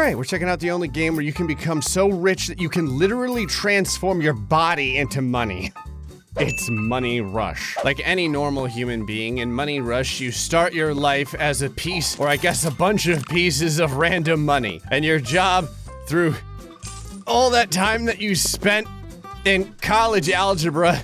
right, we're checking out the only game where you can become so rich that you can literally transform your body into money. It's Money Rush. Like any normal human being, in Money Rush, you start your life as a piece, or I guess a bunch of pieces of random money. And your job, through all that time that you spent in college algebra,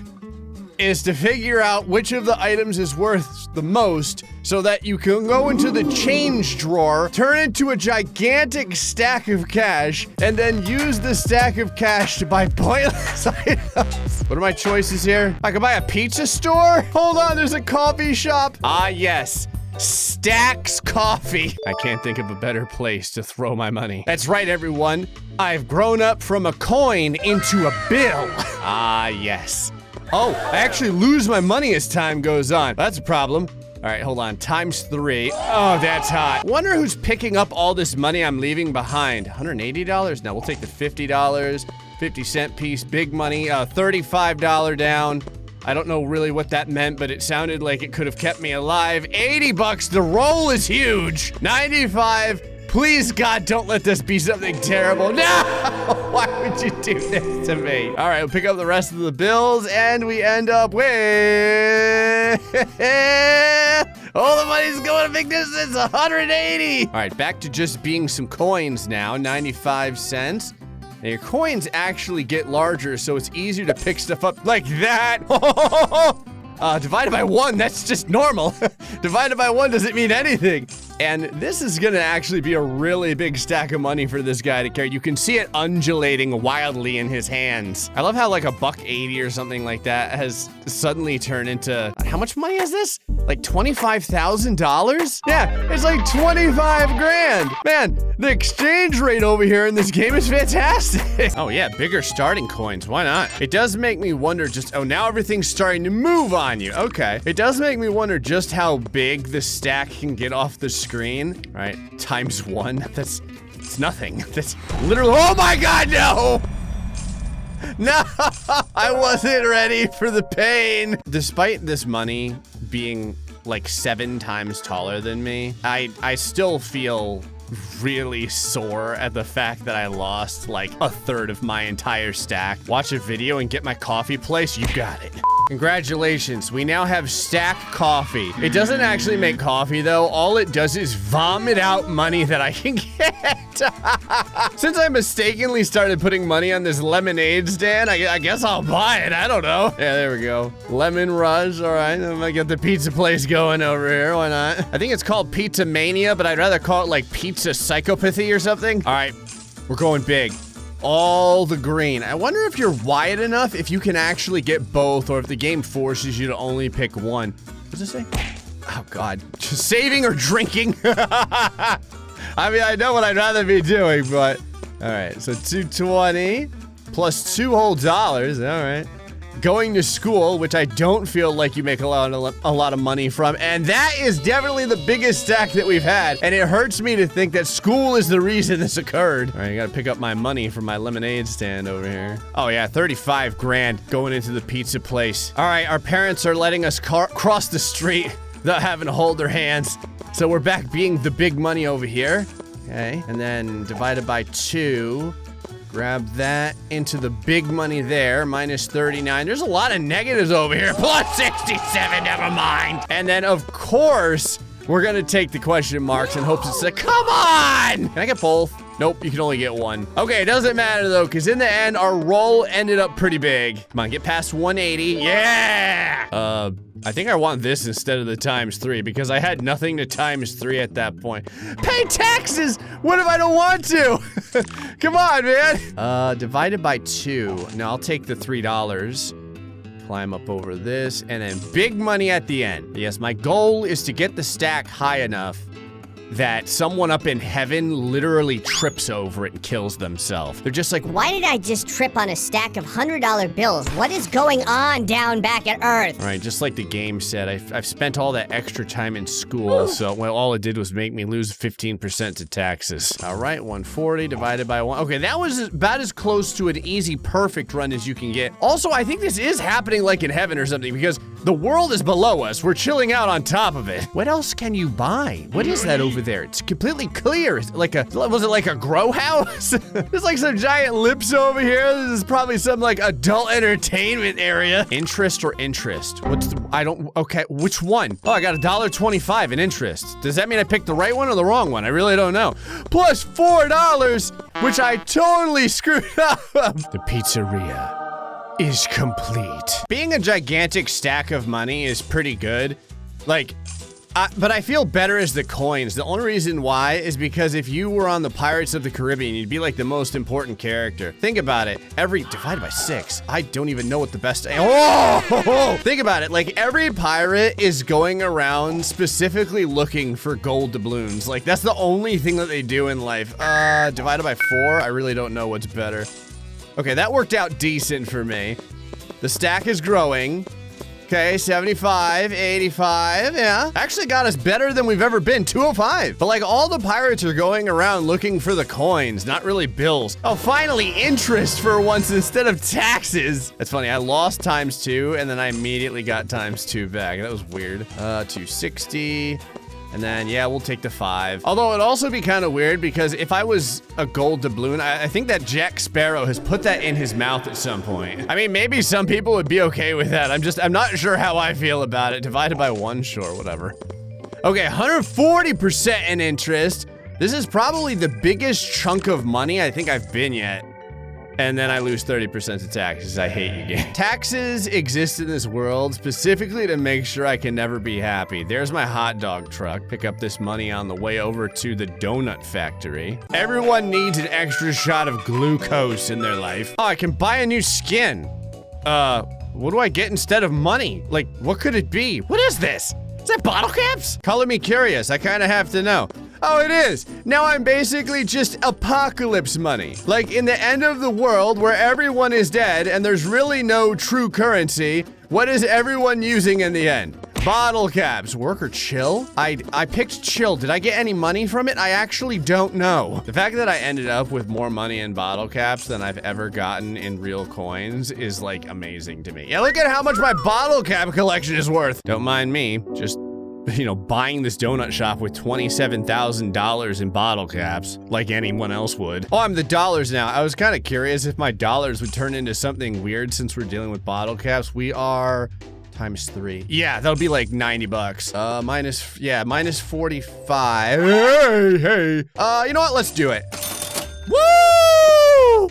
is to figure out which of the items is worth the most so that you can go into the change drawer, turn into a gigantic stack of cash, and then use the stack of cash to buy pointless items. What are my choices here? I could buy a pizza store? Hold on, there's a coffee shop. Ah, yes. Stacks Coffee. I can't think of a better place to throw my money. That's right, everyone. I've grown up from a coin into a bill. Ah, yes. Oh, I actually lose my money as time goes on. That's a problem. All right, hold on, ×3. Oh, that's hot. Wonder who's picking up all this money I'm leaving behind. $180? No, we'll take the $50, 50-cent piece, big money, $35 down. I don't know really what that meant, but it sounded like it could have kept me alive. 80 bucks, the roll is huge. 95. Please, God, don't let this be something terrible. No! Why would you do this to me? All right, we'll pick up the rest of the bills, and we end up with... all the money's going a big distance, 180! All right, back to just being some coins now, 95 cents. Now, your coins actually get larger, so it's easier to pick stuff up like that. Divided by 1, that's just normal. Divided by 1 doesn't mean anything. And this is gonna actually be a really big stack of money for this guy to carry. You can see it undulating wildly in his hands. I love how like a $1.80 or something like that has suddenly turned into, how much money is this? Like $25,000? Yeah, it's like 25 grand. Man, the exchange rate over here in this game is fantastic. Oh yeah, bigger starting coins, why not? It does make me wonder just, oh, now everything's starting to move on you. Okay, it does make me wonder just how big the stack can get off the screen. Right, ×1, it's nothing. That's literally, oh my God, no! No, I wasn't ready for the pain. Despite this money being like 7 times taller than me, I still feel really sore at the fact that I lost like 1/3 of my entire stack. Watch a video and get my coffee place, you got it. Congratulations, we now have Stack Coffee. It doesn't actually make coffee though. All it does is vomit out money that I can get. Since I mistakenly started putting money on this lemonade stand, I guess I'll buy it, I don't know. Yeah, there we go. Lemon Rush, all right. I might get the pizza place going over here, why not? I think it's called Pizza Mania, but I'd rather call it like Pizza Psychopathy or something. All right, we're going big. All the green. I wonder if you're wide enough, if you can actually get both, or if the game forces you to only pick one. What does it say? Oh God, just saving or drinking? I mean, I know what I'd rather be doing, but. All right, so 220 plus $2 whole, all right. Going to school, which I don't feel like you make a lot of money from, and that is definitely the biggest stack that we've had, and it hurts me to think that school is the reason this occurred. All right, I gotta pick up my money from my lemonade stand over here. Oh yeah, 35 grand going into the pizza place. All right, our parents are letting us cross the street without having to hold their hands, so we're back being the big money over here. Okay, and then divided by 2. Grab that into the big money there, -39. There's a lot of negatives over here. +67, never mind. And then, of course, we're gonna take the question marks in hopes it's like, come on! Can I get both? Nope, you can only get one. Okay, it doesn't matter though, because in the end, our roll ended up pretty big. Come on, get past 180. Yeah! I think I want this instead of the ×3 because I had nothing to ×3 at that point. Pay taxes! What if I don't want to? Come on, man. Divided by 2. Now I'll take the $3. Climb up over this, and then big money at the end. Yes, my goal is to get the stack high enough that someone up in heaven literally trips over it and kills themselves. They're just like, why did I just trip on a stack of $100 bills? What is going on down back at Earth? Right, just like the game said, I've spent all that extra time in school, so well, all it did was make me lose 15% to taxes. All right, 140 divided by 1. Okay, that was about as close to an easy perfect run as you can get. Also, I think this is happening like in heaven or something, because The world is below us. We're chilling out on top of it. What else can you buy? What is that over there? It's completely clear. Is it like was it like a grow house? There's like some giant lips over here. This is probably some like adult entertainment area. Interest or interest? Okay, which one? Oh, I got $1.25 in interest. Does that mean I picked the right one or the wrong one? I really don't know. Plus $4, which I totally screwed up. The pizzeria is complete. Being a gigantic stack of money is pretty good. Like, but I feel better as the coins. The only reason why is because if you were on the Pirates of the Caribbean, you'd be like the most important character. Think about it. Divided by 6. I don't even know what the best, oh! Think about it. Like every pirate is going around specifically looking for gold doubloons. Like that's the only thing that they do in life. Divided by 4, I really don't know what's better. Okay, that worked out decent for me. The stack is growing. Okay, 75, 85, yeah. Actually got us better than we've ever been, 205. But like all the pirates are going around looking for the coins, not really bills. Oh, finally interest for once instead of taxes. That's funny, I lost ×2 and then I immediately got ×2 back. That was weird. 260. And then, yeah, we'll take the 5. Although it'd also be kind of weird because if I was a gold doubloon, I think that Jack Sparrow has put that in his mouth at some point. I mean, maybe some people would be okay with that. I'm not sure how I feel about it. Divided by 1, sure, whatever. Okay, 140% in interest. This is probably the biggest chunk of money I think I've been yet. And then I lose 30% to taxes. I hate you, game. Taxes exist in this world specifically to make sure I can never be happy. There's my hot dog truck. Pick up this money on the way over to the donut factory. Everyone needs an extra shot of glucose in their life. Oh, I can buy a new skin. What do I get instead of money? Like, what could it be? What is this? Is that bottle caps? Color me curious. I kind of have to know. Oh, it is. Now I'm basically just apocalypse money. Like in the end of the world where everyone is dead and there's really no true currency, what is everyone using in the end? Bottle caps. Work or chill? I picked chill. Did I get any money from it? I actually don't know. The fact that I ended up with more money in bottle caps than I've ever gotten in real coins is like amazing to me. Yeah, look at how much my bottle cap collection is worth. Don't mind me, just buying this donut shop with $27,000 in bottle caps like anyone else would. Oh, I'm the dollars now. I was kind of curious if my dollars would turn into something weird since we're dealing with bottle caps. We are ×3. Yeah, that'll be like 90 bucks. Minus 45. Hey. You know what? Let's do it. Woo!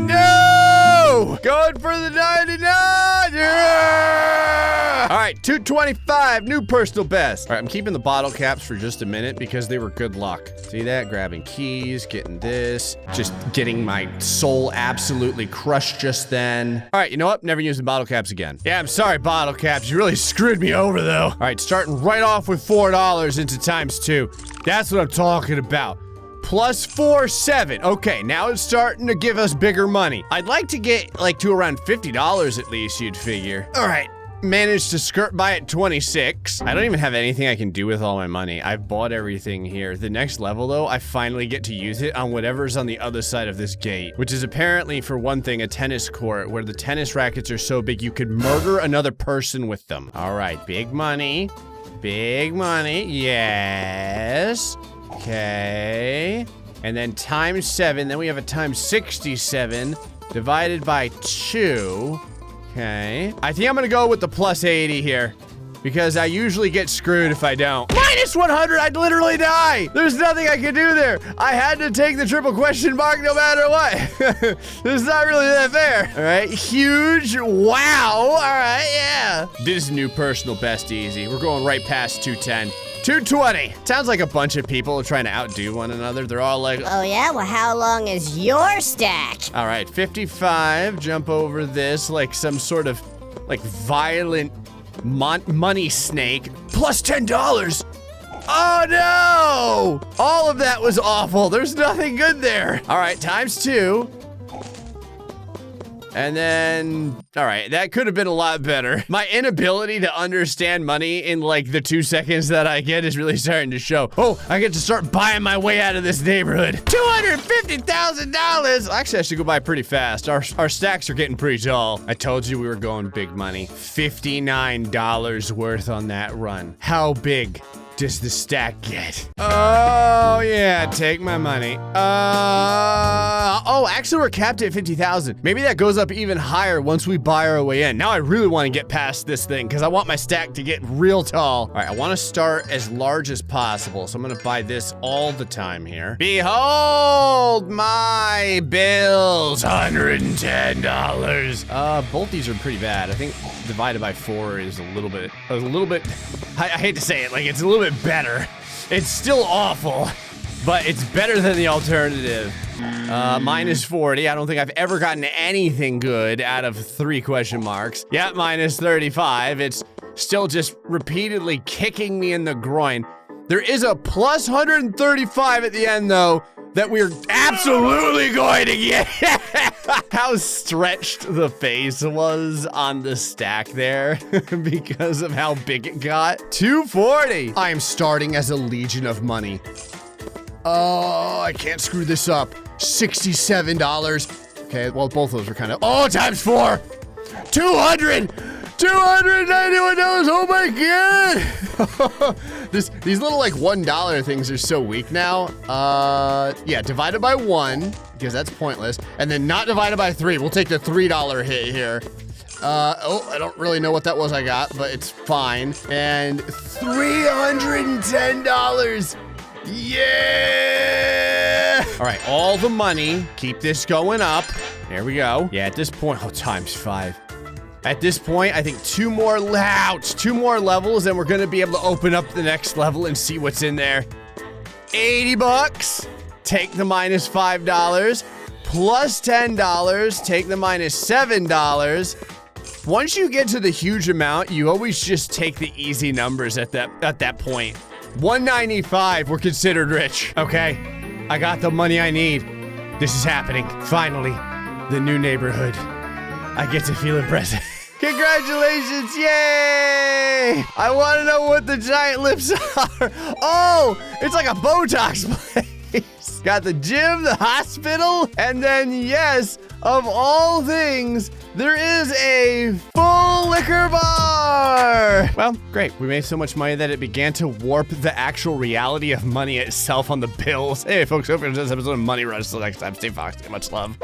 No! Going for the 99! Yeah! All right, 225, new personal best. All right, I'm keeping the bottle caps for just a minute because they were good luck. See that? Grabbing keys, getting this, just getting my soul absolutely crushed just then. All right, you know what? Never using bottle caps again. Yeah, I'm sorry, bottle caps. You really screwed me over, though. All right, starting right off with $4 into ×2. That's what I'm talking about. Plus 4, 7. Okay, now it's starting to give us bigger money. I'd like to get like to around $50 at least, you'd figure. All right, managed to skirt by at 26. I don't even have anything I can do with all my money. I've bought everything here. The next level though, I finally get to use it on whatever's on the other side of this gate, which is apparently, for one thing, a tennis court where the tennis rackets are so big you could murder another person with them. All right, big money. Big money, yes. Okay, and then ×7, then we have a ×67 divided by 2. Okay, I think I'm gonna go with the plus 80 here because I usually get screwed if I don't. Minus 100, I'd literally die. There's nothing I can do there. I had to take the triple question mark no matter what. This is not really that fair. All right, huge, wow, all right, yeah. This is new personal best easy. We're going right past 210. 220. Sounds like a bunch of people are trying to outdo one another. They're all like, oh yeah? Well, how long is your stack? All right, 55. Jump over this like some sort of like violent money snake. Plus $10. Oh no! All of that was awful. There's nothing good there. All right, ×2. And then, all right, that could have been a lot better. My inability to understand money in like the 2 seconds that I get is really starting to show. Oh, I get to start buying my way out of this neighborhood. $250,000. Actually, I should go by pretty fast. Our stacks are getting pretty tall. I told you we were going big money. $59 worth on that run. How big does the stack get? Oh, yeah, take my money. Oh, actually, we're capped at 50,000. Maybe that goes up even higher once we buy our way in. Now I really want to get past this thing because I want my stack to get real tall. All right, I want to start as large as possible, so I'm going to buy this all the time here. Behold my bills, $110. Both these are pretty bad. I think divided by 4 is a little bit, I hate to say it, like it's a little bit better. It's still awful, but it's better than the alternative. Minus 40. I don't think I've ever gotten anything good out of 3 question marks. Yeah, minus 35. It's still just repeatedly kicking me in the groin. There is a plus 135 at the end, though, that we're absolutely going to get. How stretched the face was on the stack there because of how big it got. 240. I am starting as a legion of money. Oh, I can't screw this up. $67. Okay, well, both of those were kind of, oh, times 4. 200. $291. Oh my God. These little like $1 things are so weak now. Yeah, divided by 1 because that's pointless. And then not divided by 3. We'll take the $3 hit here. Oh, I don't really know what that was I got, but it's fine. And $310. Yeah! All right, all the money. Keep this going up. There we go. Yeah, at this point, oh, times 5. At this point, I think 2 more levels, and we're gonna be able to open up the next level and see what's in there. $80. Take the minus $5. Plus $10. Take the minus $7. Once you get to the huge amount, you always just take the easy numbers at that point. 195, we're considered rich. Okay, I got the money I need. This is happening. Finally, the new neighborhood. I get to feel impressive. Congratulations, yay! I want to know what the giant lips are. Oh, it's like a Botox place. Got the gym, the hospital, and then yes, of all things, there is a full liquor bar. Well, great. We made so much money that it began to warp the actual reality of money itself on the bills. Hey, folks, hope you enjoyed this episode of Money Rush. Till next time, stay foxy. Much love.